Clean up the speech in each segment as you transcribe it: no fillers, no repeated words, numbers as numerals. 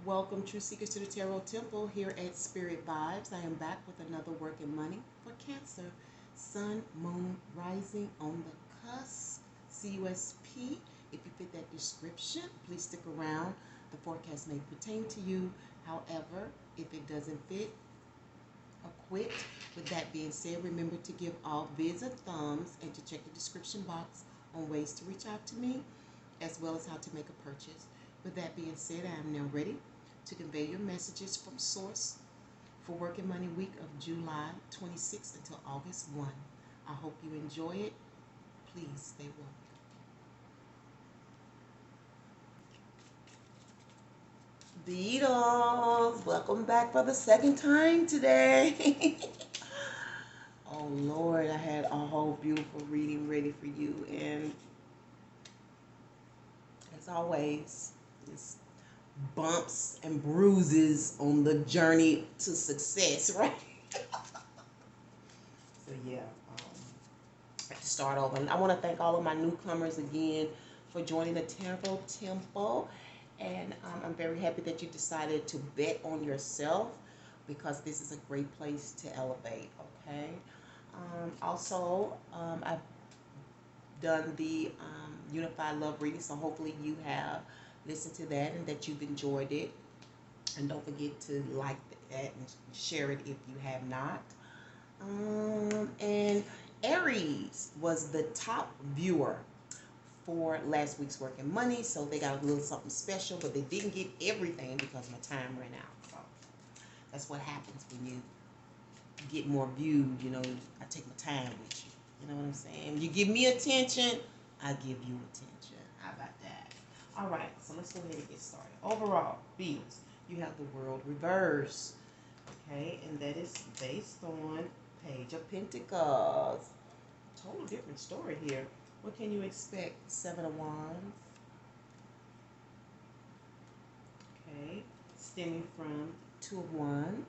Welcome, true seekers, to the Tarot Temple here at Spirit Vibes. I am back with another work and money for Cancer. Sun, Moon, Rising on the cusp. CUSP. If you fit that description, please stick around. The forecast may pertain to you. However, if it doesn't fit, quit. With that being said, remember to give all vids a thumbs and to check the description box on ways to reach out to me, as well as how to make a purchase. With that being said, I am now ready to convey your messages from Source for Working Money Week of July 26th until August 1. I hope you enjoy it. Please stay woke. Beatles, welcome back for the second time today. Oh Lord, I had a whole beautiful reading ready for you, and as always, it's bumps and bruises on the journey to success, right? So yeah, I have to start over. And I want to thank all of my newcomers again for joining the Tarot Temple, and I'm very happy that you decided to bet on yourself, because this is a great place to elevate. Okay. I've done the Unified Love reading, so hopefully you have listened to that and that you've enjoyed it. And don't forget to like that and share it if you have not. And Aries was the top viewer for last week's Work and Money, so they got a little something special, but they didn't get everything because my time ran out. So that's what happens when you get more viewed. You know, I take my time with you. You know what I'm saying? You give me attention, I give you attention. How about that? All right, so let's go ahead and get started. Overall, Beatles, you have the World reverse. Okay, and that is based on Page of Pentacles. Total different story here. What can you expect? Seven of Wands. Okay, stemming from Two of Wands.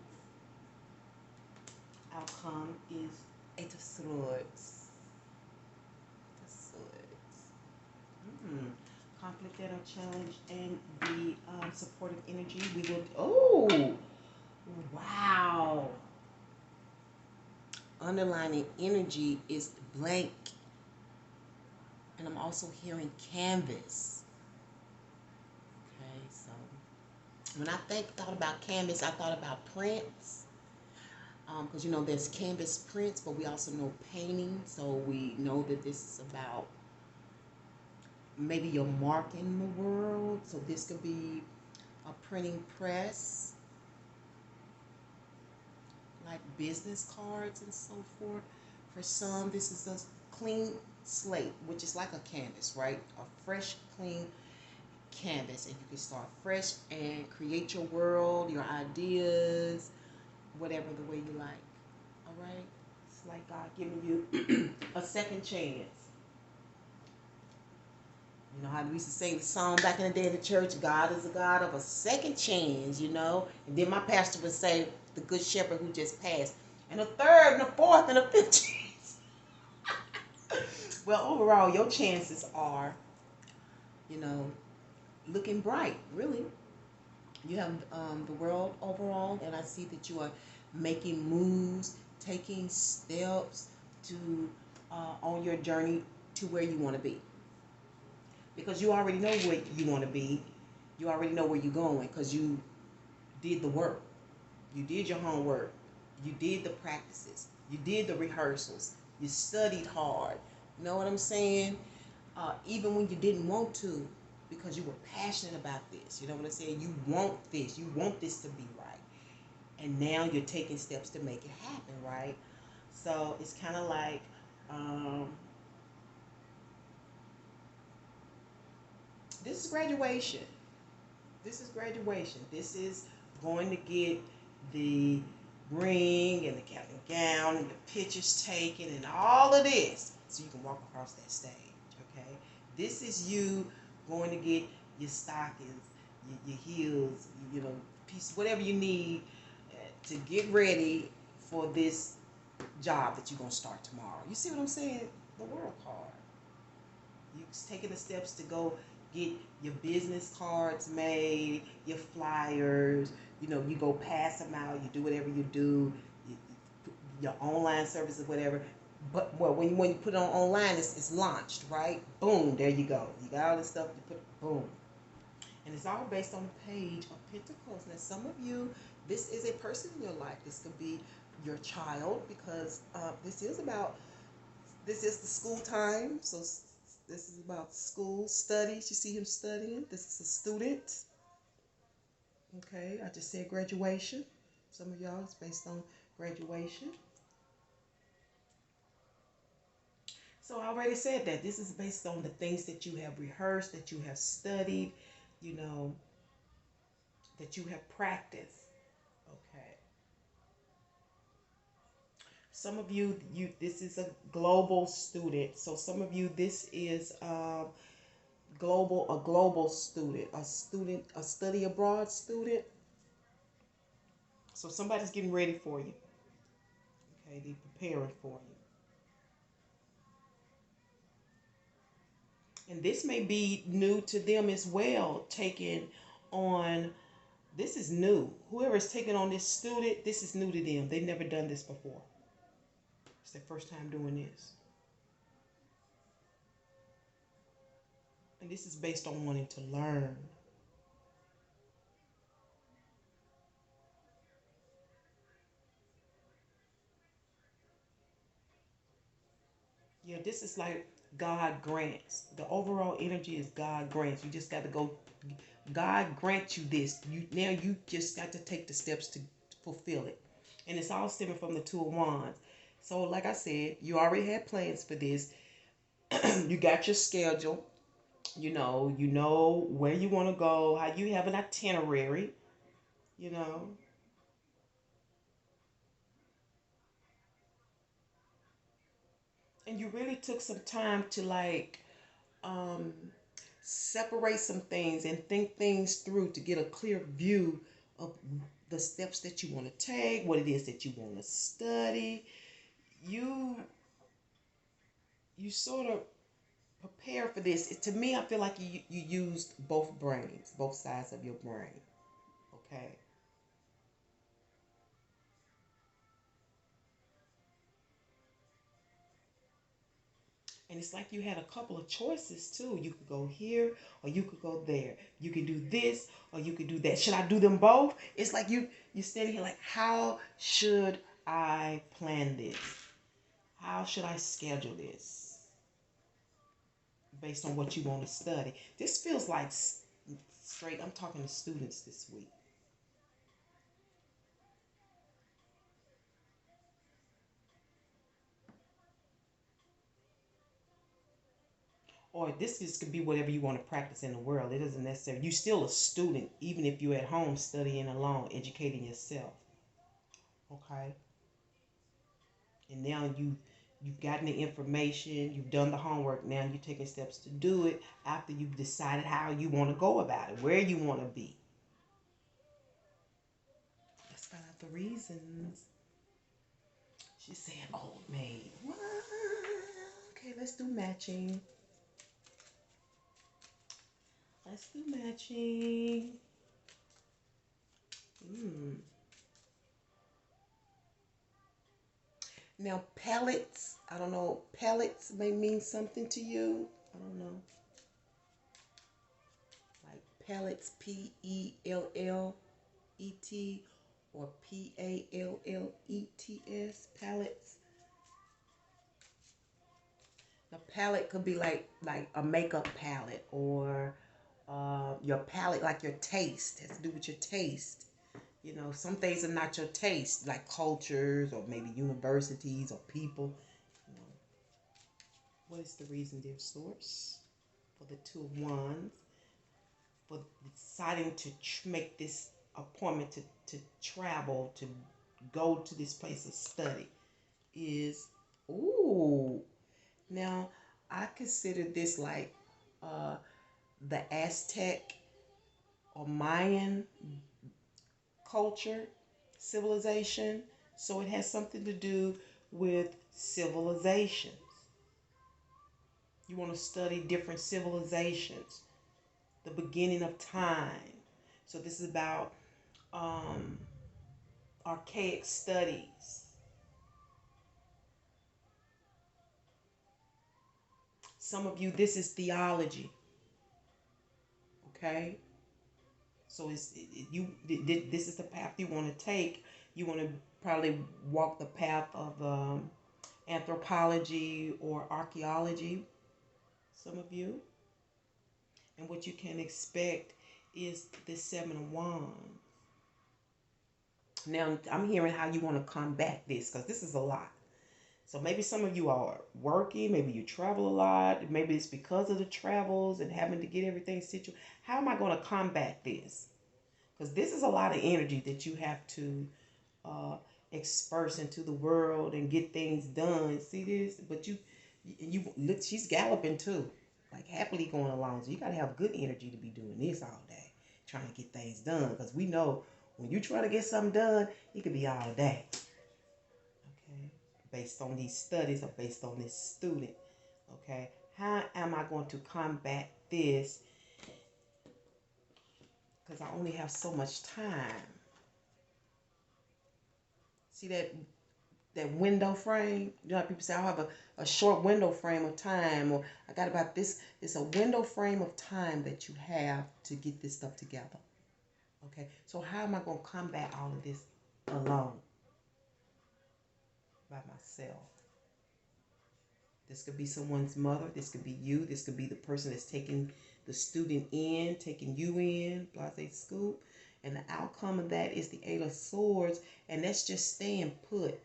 Outcome is Eight of Swords. Conflict that are challenged and the supportive energy. We will. Oh, wow. Underlining energy is blank, and I'm also hearing canvas. Okay, so when I thought about canvas, I thought about prints. Because you know there's canvas prints, but we also know painting, so we know that this is about maybe your mark in the world. So this could be a printing press, like business cards and so forth. For some, this is a clean slate, which is like a canvas, right? A fresh, clean canvas, and you can start fresh and create your world, your ideas, whatever the way you like. All right? It's like God giving you a second chance. You know how we used to sing the song back in the day in the church, God is a God of a second chance, you know? And then my pastor would say, the good shepherd who just passed, and a third, and a fourth, and a fifth chance. Well, overall, your chances are, you know, looking bright, really. You have the world overall, and I see that you are making moves, taking steps to on your journey to where you want to be. Because you already know where you want to be. You already know where you're going because you did the work. You did your homework. You did the practices. You did the rehearsals. You studied hard. You know what I'm saying? Even when you didn't want to, because you were passionate about this. You know what I'm saying? You want this. You want this to be right. And now you're taking steps to make it happen, right? So it's kind of like... this is graduation. This is graduation. This is going to get the ring and the cap and gown and the pictures taken and all of this so you can walk across that stage, okay? This is you going to get your stockings, your heels, you know, pieces, whatever you need to get ready for this job that you're going to start tomorrow. You see what I'm saying? The world card. You're taking the steps to go get your business cards made, your flyers. You go pass them out. You do whatever you do, your online services, whatever. But well, when you put it on online, it's launched, right? Boom, there you go. You got all this stuff. You put boom, and it's all based on the page of Pentacles. Now, some of you, this is a person in your life. This could be your child because this is the school time. So this is about school studies. You see him studying. This is a student. Okay, I just said graduation. Some of y'all, it's based on graduation. So I already said that this is based on the things that you have rehearsed, that you have studied, you know, that you have practiced. Okay. Some of you, this is a global student. So some of you, this is a global student, a study abroad student. So somebody's getting ready for you. Okay, they're preparing for you. And this may be new to them as well, taking on, this is new. Whoever is taking on this student, this is new to them. They've never done this before. It's their first time doing this. And this is based on wanting to learn. Yeah, this is like God grants. The overall energy is God grants. You just got to go. God grants you this. You just got to take the steps to fulfill it, and it's all stemming from the Two of Wands. So, like I said, you already had plans for this. You got your schedule. You know where you want to go. How you have an itinerary. You know, and you really took some time to like um, separate some things and think things through to get a clear view of the steps that you want to take, what it is that you want to study. You you sort of prepare for this. To me, I feel like you used both brains, both sides of your brain. Okay. And it's like you had a couple of choices too. You could go here or you could go there. You could do this or you could do that. Should I do them both? It's like you standing here like, how should I plan this? How should I schedule this based on what you want to study? This feels like straight. I'm talking to students this week. Or this could be whatever you want to practice in the world. It doesn't necessarily. You're still a student, even if you're at home studying alone, educating yourself. Okay. And now you've gotten the information, you've done the homework. Now you're taking steps to do it after you've decided how you want to go about it, where you want to be. Let's find out the reasons. She's saying old maid. What? Okay, let's do matching. Let's do matching. Hmm. Now pellets, I don't know, pellets may mean something to you. I don't know. Like pellets, Pellet, or Pallets, pallets. A palette could be like a makeup palette or your palette, like your taste. It has to do with your taste. Some things are not your taste, like cultures or maybe universities or people. You know, what is the reason, dear source, for the Two of Wands, for deciding to make this appointment to travel, to go to this place of study? Is, ooh, now I consider this like uh, the Aztec or Mayan culture, civilization. So it has something to do with civilizations. You want to study different civilizations. the beginning of time. So this is about um, archaic studies. Some of you, this is theology. Okay, so this is the path you want to take. You want to probably walk the path of anthropology or archaeology. Some of you, and what you can expect is the Seven of Wands. Now I'm hearing how you want to combat this, because this is a lot. So maybe some of you are working, maybe you travel a lot, maybe it's because of the travels and having to get everything situated. How am I going to combat this? Because this is a lot of energy that you have to express into the world and get things done. See this? But you look, she's galloping too, like happily going along. So you got to have good energy to be doing this all day, trying to get things done. Because we know when you try to get something done, it could be all day. Okay, based on these studies or based on this student. Okay, how am I going to combat this? Because I only have so much time. See that window frame? You know how people say, I have a short window frame of time, or I got about this. It's a window frame of time that you have to get this stuff together. Okay, so how am I going to combat all of this alone, by myself? This could be someone's mother. This could be you. This could be the person that's taking the student in, taking you in, blase scoop. And the outcome of that is the Eight of Swords. And that's just staying put.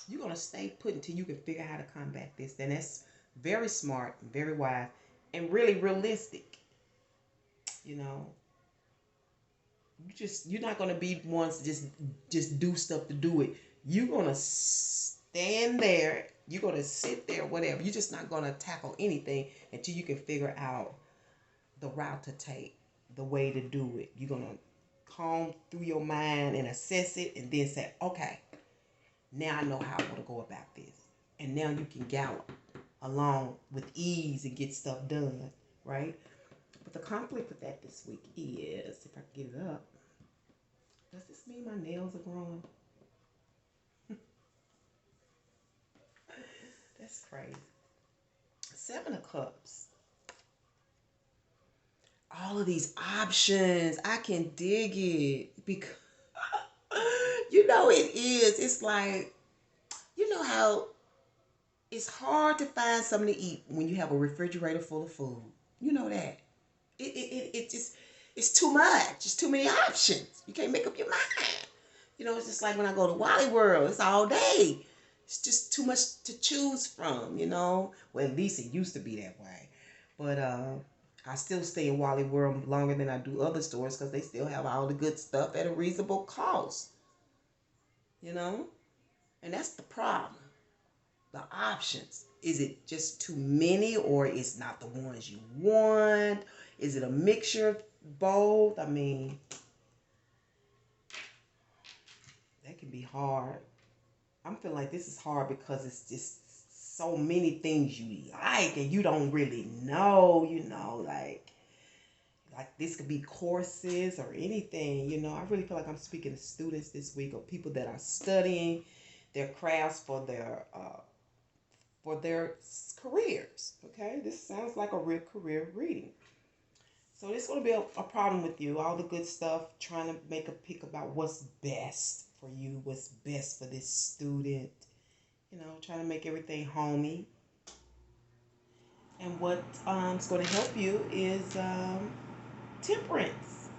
You're going to stay put until you can figure out how to combat this. Then that's very smart, very wise, and really realistic. You know, you're not going to be ones to just do stuff to do it. You're going to stand there. You're going to sit there, whatever. You're just not going to tackle anything until you can figure out the route to take, the way to do it. You're going to comb through your mind and assess it, and then say, okay, now I know how I want to go about this. And now you can gallop along with ease and get stuff done, right? But the conflict with that this week is, if I can get it up, does this mean my nails are growing? That's crazy. Seven of Cups. All of these options, I can dig it, because you know it is. It's like, you know how it's hard to find something to eat when you have a refrigerator full of food. You know that. It just, it's too much. It's too many options. You can't make up your mind. You know, it's just like when I go to Wally World, it's all day. It's just too much to choose from, you know. Well, at least it used to be that way. But I still stay in Wally World longer than I do other stores, because they still have all the good stuff at a reasonable cost. You know? And that's the problem. The options. Is it just too many, or is not the ones you want? Is it a mixture of both? I mean, that can be hard. I'm feeling like this is hard because it's just so many things you like and you don't really know, you know, like this could be courses or anything, you know. I really feel like I'm speaking to students this week, or people that are studying their crafts for their careers. Okay, this sounds like a real career reading. So this is going to be a problem with you. All the good stuff, trying to make a pick about what's best for you, what's best for this student. You know, trying to make everything homey. And what is going to help you is temperance.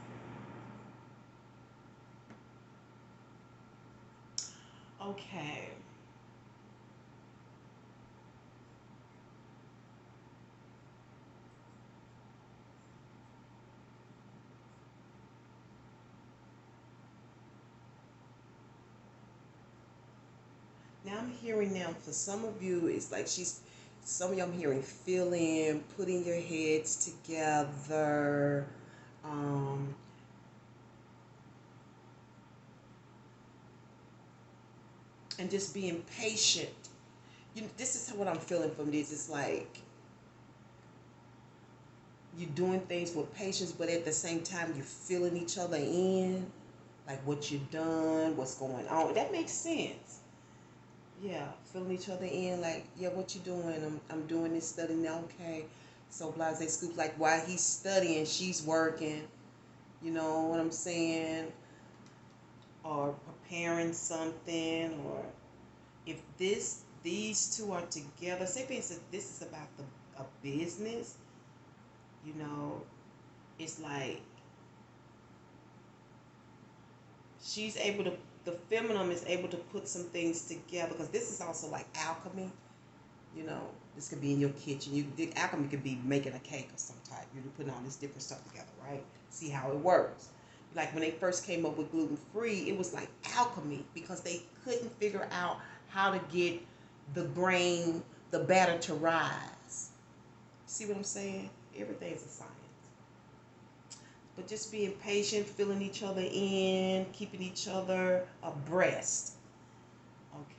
Okay. Now I'm hearing now for some of you, it's like some of you I'm hearing feeling, putting your heads together, um, and just being patient. This is what I'm feeling from this. It's like you're doing things with patience, but at the same time you're filling each other in, like what you've done, what's going on. That makes sense. Yeah, filling each other in, like, yeah, what you doing? I'm doing this, studying. Okay, so blase scoop, like while he's studying, she's working. You know what I'm saying? Or preparing something, or if these two are together, say for instance, this is about a business. You know, it's like she's able to, the feminine is able to put some things together, because this is also like alchemy. You know, this could be in your kitchen. The alchemy could be making a cake of some type. You're putting all this different stuff together, right? See how it works. Like when they first came up with gluten free, it was like alchemy, because they couldn't figure out how to get the grain, the batter to rise. See what I'm saying? Everything's a science. But just being patient, filling each other in, keeping each other abreast.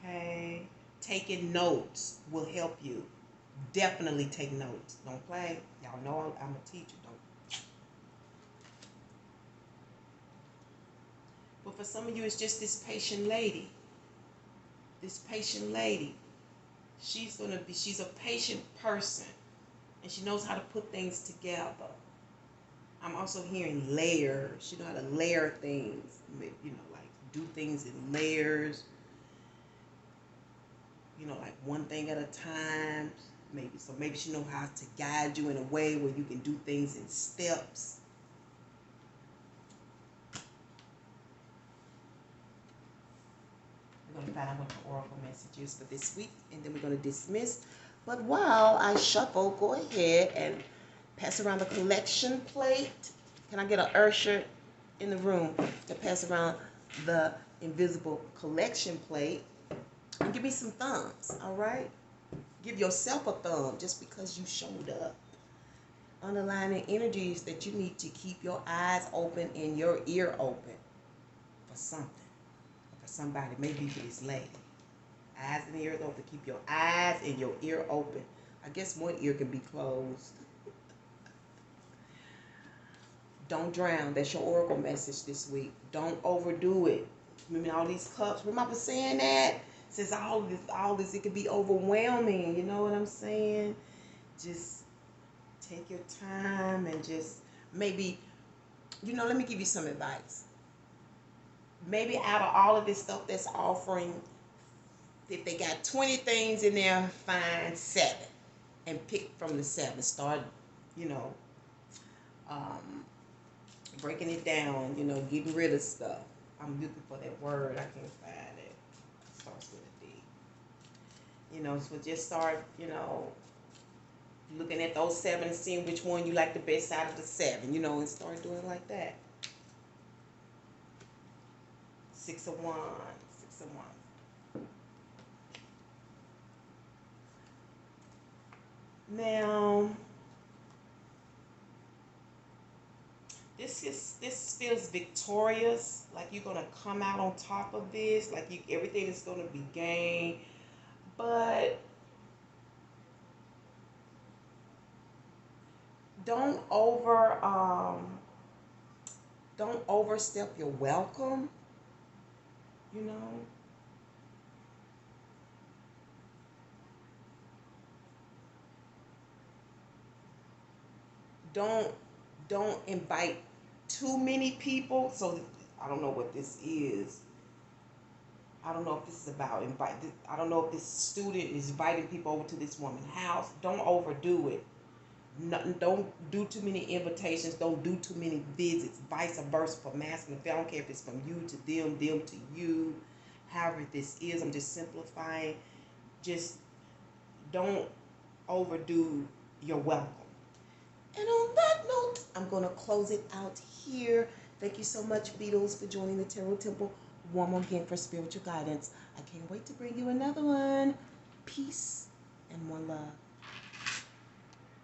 Okay? Taking notes will help you. Definitely take notes. Don't play. Y'all know I'm a teacher. Don't. But for some of you, it's just this patient lady. This patient lady. She's a patient person. And she knows how to put things together. I'm also hearing layers. You know how to layer things. You know, like do things in layers. You know, like one thing at a time. Maybe she knows how to guide you in a way where you can do things in steps. We're going to find out what the oracle message is for this week, and then we're going to dismiss. But while I shuffle, go ahead and pass around the collection plate. Can I get an usher in the room to pass around the invisible collection plate? And give me some thumbs, all right? Give yourself a thumb just because you showed up. Underlining energies that you need to keep your eyes open and your ear open for something, for somebody, maybe for this lady. Eyes and ears open. Keep your eyes and your ear open. I guess one ear can be closed. Don't drown. That's your oracle message this week. Don't overdo it. Remember all these cups. Remember saying that? Since all this, it could be overwhelming. You know what I'm saying? Just take your time and just maybe, let me give you some advice. Maybe out of all of this stuff that's offering, if they got 20 things in there, find 7 and pick from the 7. Start, breaking it down, getting rid of stuff. I'm looking for that word. I can't find it. It starts with a D. So just start, looking at those 7 and seeing which one you like the best out of the 7, and start doing it like that. 6 of Wands. 6 of Wands. Now, this feels victorious, like you're gonna come out on top of this, like everything is gonna be gained, but don't overstep your welcome. Don't invite too many people. So I don't know what this is. I don't know if this is about I don't know if this student is inviting people over to this woman's house. Don't overdo it. Don't do too many invitations. Don't do too many visits. Vice versa for masculine. I don't care if it's from you to them to you. However this is, I'm just simplifying. Just don't overdo your welcome. And on that note, I'm going to close it out here. Thank you so much, Beatles, for joining the Tarot Temple one more again for spiritual guidance. I can't wait to bring you another one. Peace and one love.